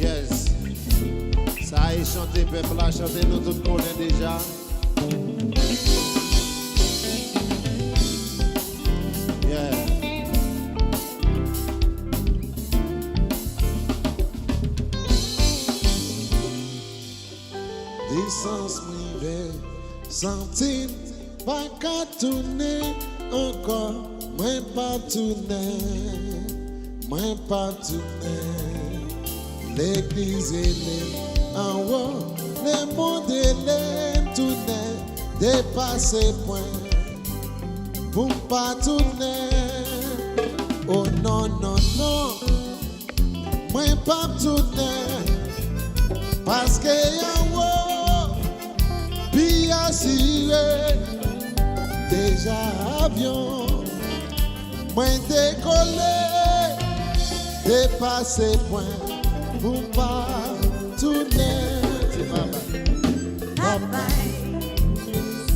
Yes. Ça a chanté, peuple a chanté, nous tous connaissons déjà. Yeah. Distance privée, sentir, pas qu'à tourner encore, moi pas tourner, moi pas tourner. L'église est en haut, le monde est tourner, dépasser point, pour pas tourner. Oh non, non, non, moi pas tourner, parce que en haut, puis assuré, déjà avion, moi décoller, dépasser point. Pour pas tourner, Papa,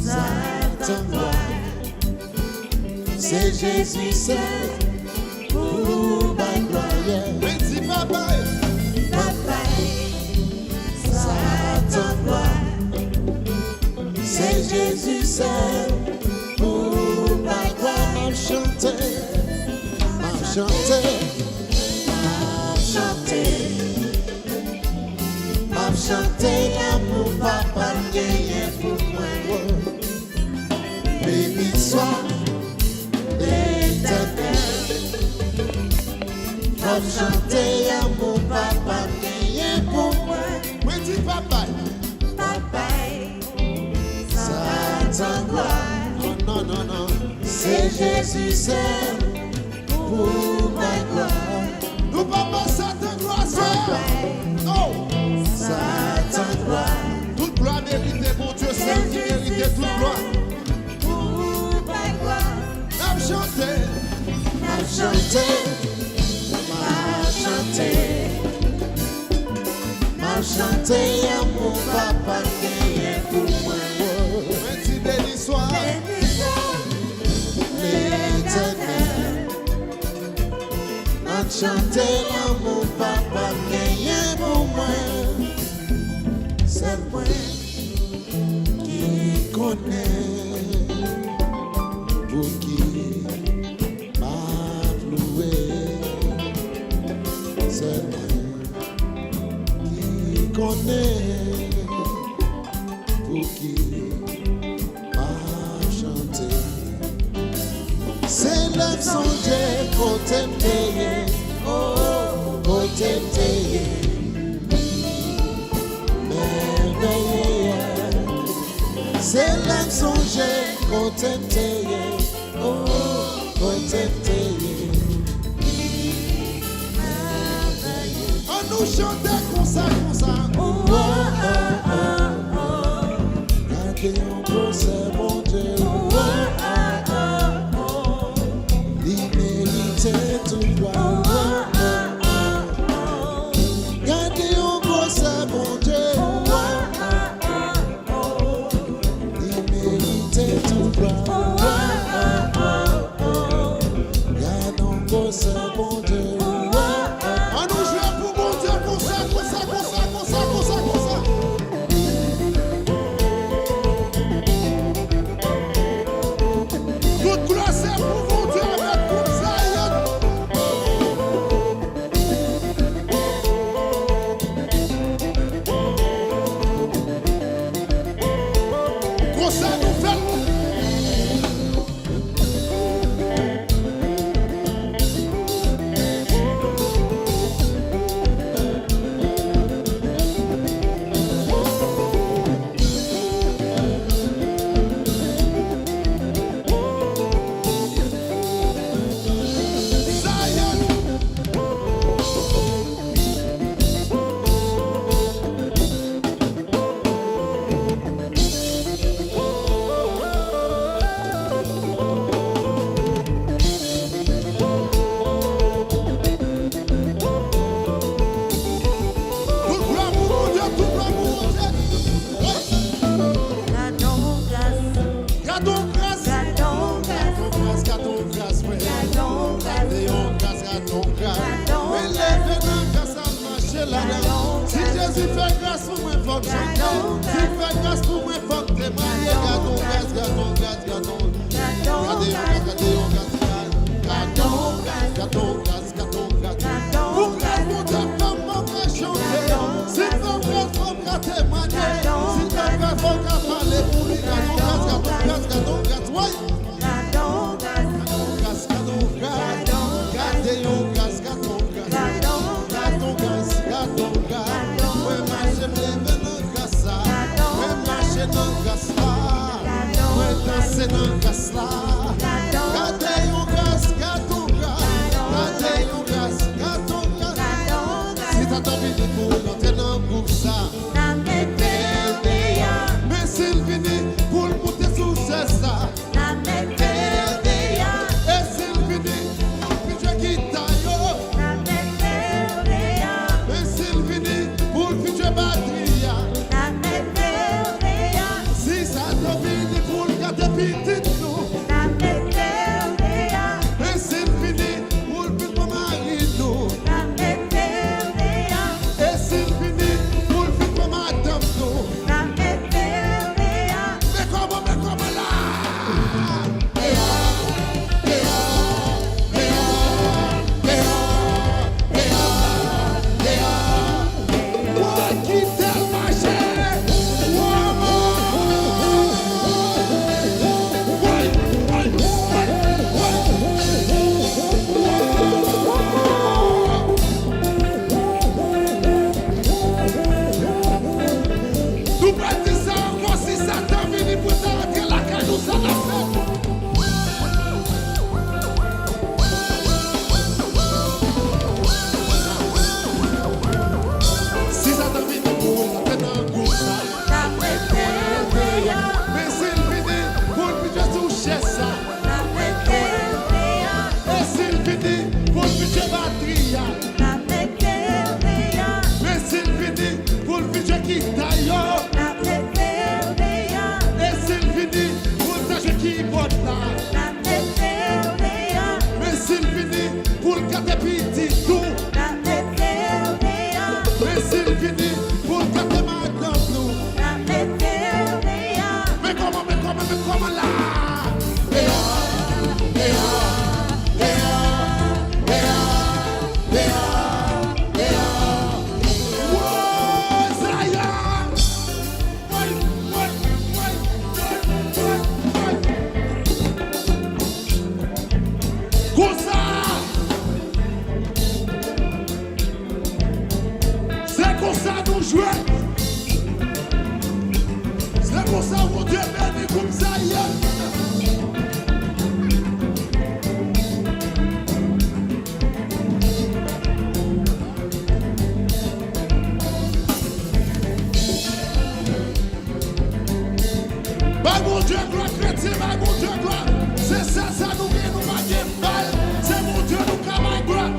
ça t'envoie. c'est Jésus seul pour ma gloire. Petit papa, Papa, ça t'envoie. c'est Jésus seul pour ma gloire. M'a chanté, m'a chanté, M'a chanté. m'a chanté l'amour papa gagné pour moi. Béni soit l'Éternel. M'a chanté l'amour papa gagné pour moi. Petit papa, Papa, ça t'envoie. Oh non, non, non, c'est Jésus seul pour ma gloire. Nous papa, ça t'envoie, ça. Oh, ça t'envoie. Toute gloire méritée, mon Dieu, celle qui méritait toute gloire. pour ma gloire. M'a chanté, m'a chanté, m'a chanté, m'a chanté à mon papa qui est pour moi. Petit béni soit l'Éternel. M'a chanté à mon papa qui est pour moi. C'est moi qui connais pour qui m'a loué. C'est moi qui connais pour qui m'a chanté. C'est l'âme songée côté payé, oh, côté payé. C'est l'âme songée côté payé, oh, côté payé. On nous chantait comme ça, comme ça. Oh, oh, oh, oh, oh. Gardez un procès, mon Dieu. Oh, oh, oh, oh. L'immunité, tout droit. Oh, oh, oh, oh. Gardez un procès, mon Dieu. Oh, oh, oh, oh. L'immunité, tout droit. Oh, oh, oh, oh. Gardez un procès, mon Dieu. On nous joue pour mon Dieu, comme ça, comme ça, comme ça, comme ça, comme ça, comme ça. comme chanter. Si fait grâce pour moi, faut que témoigner. Gardons grâce, gardons grâce, gardons. Gardez, gardez, gardons grâce, gardons grâce, gardons grâce. Pour grâce, mon Dieu, femme, faut que chanter. Si fait grâce, faut que témoigner. Si fait grâce, faut que parler pour lui. Gardons grâce, gardons grâce, gardons grâce. Ouais. Si t'as envie de courir, non, t'es dans pour ça. Mais s'il finit pour le monter sous ça. Et s'il finit, puis je quitte ailleurs. Et s'il finit pour le futur batterie. Si ça t'a fini pour le garder petit nous. Et s'il finit pour le futur mari nous. Et s'il finit pour le futur madame nous. Mais comment là? Nous bâtissons ça encore si ça t'a venu pour t'arrêter la caille, nous ça l'a fait. Si ça t'a venu pour la peine en groupe ça. Mais s'il finit pour le budget toucher ça. Et s'il finit pour le budget batterie. Mais s'il finit pour le budget qui taille. Et s'il finit pour le tâche qui botte là. Mais s'il finit pour le gâter petit tout. Mais s'il finit pour le gâter madame nous. Mais comment là? C'est comme ça nous jouons. C'est comme ça mon Dieu béni comme ça hier. Bah mon Dieu gloire chrétien, bah mon Dieu gloire. C'est ça nous vient nous manger mal. C'est mon Dieu nous travaille gloire.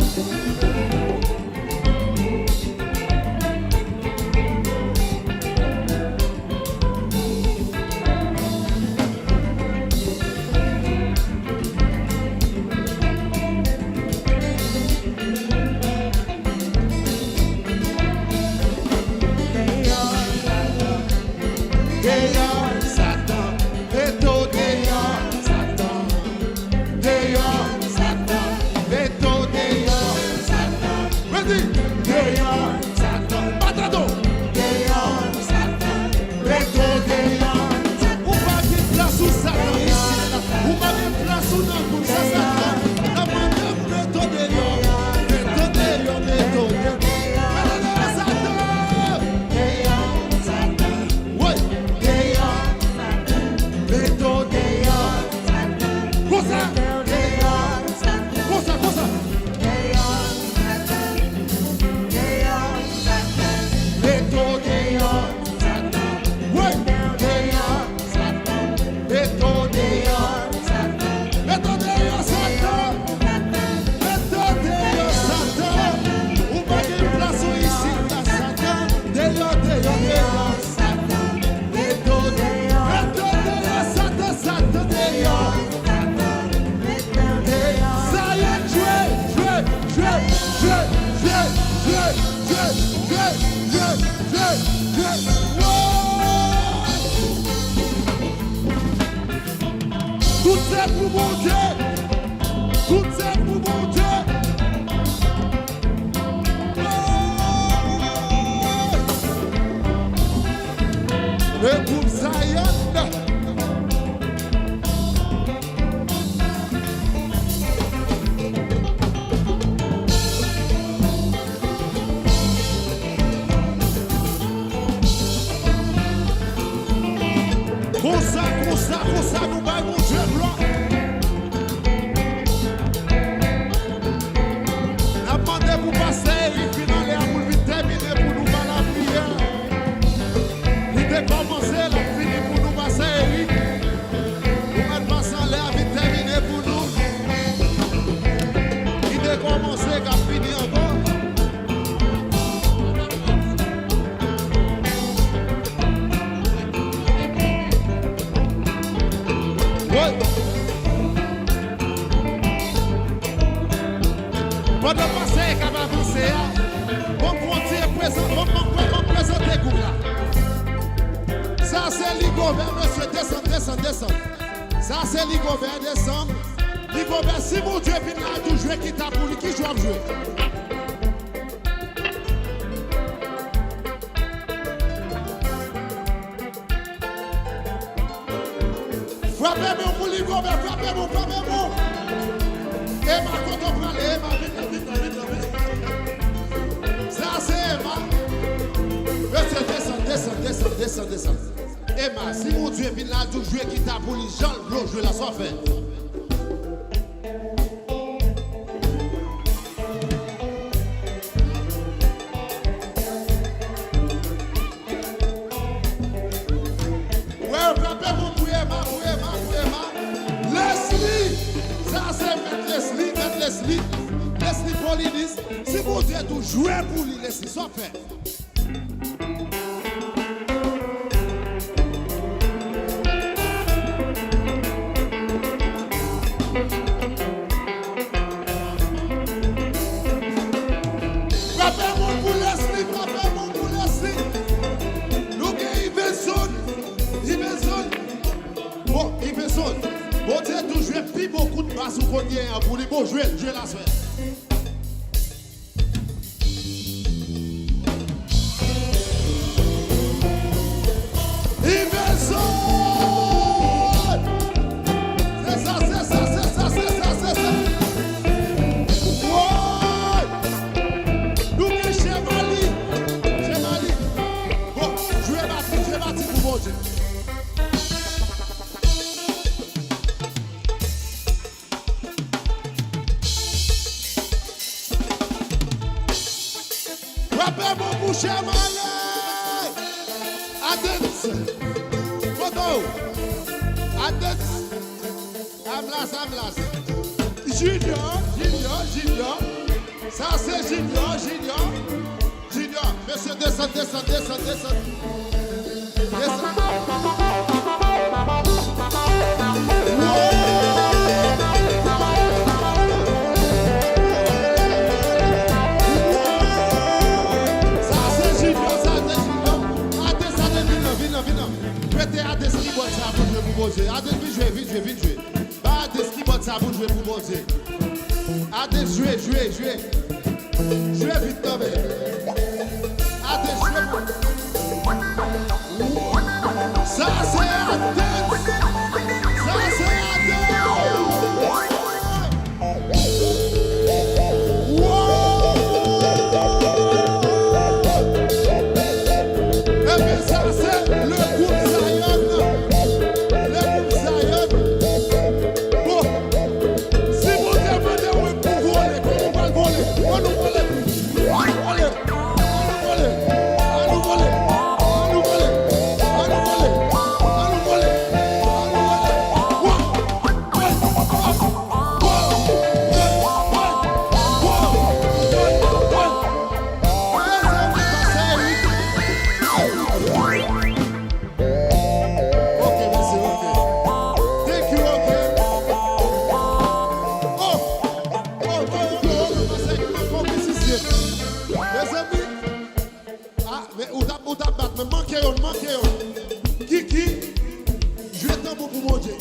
pour mon Dieu. Tout c'est pour mon Dieu. Le groupe Zion. Comme ça, nous baillons mon Dieu gloire. La demandé pour passer, il finit dans l'air pour vite terminer pour nous faire la prière. Il a commencé la finir pour nous passer, Eric. Pour mettre passer en l'air, vite terminer pour nous. Il a commencé, il a fini encore. Pendant passer, quand va avancer, on présenter le groupe là. Ça c'est Ligobert, monsieur, descend. Ça c'est Ligobert, descend. Ligobert, si mon Dieu vient là, tout jouer, qui t'a pour lui, qui joue à jouer. Frappez-moi pour Ligobert, frappez-moi. Emma, quand on prend Emma, vite. Ça c'est Emma. Monsieur, descend. Emma, si mon Dieu vient là, tout jouer qui t'a pour les gens, l'eau, je la sois fait. Ouais, frappez-moi pour Emma. Leslie, ça c'est Maître Leslie Polinis. Si mon Dieu tout jouer pour lui, Leslie, soit fait. Frappez-moi pour Leslie. Nous avons Ibenson. Bon, Ibenson. Bon Dieu tout jouer plus beaucoup de basse qu'on y est pour lui. Bon, jouer la soirée. Rappelez-moi pour Chemale. Adets. Photo. Adets. Amlas. Junior. Ça c'est Junior. Monsieur, descend. Mettez à des qui boit ça pour jouer pour Dieu. À des vite jouer. Pas à des qui boit ça pour jouer pour Dieu. À des jouer. Jouer vite non mais. À des jouer. Ça c'est à des. Manquez. Qui? Je vais t'en pour mon Dieu.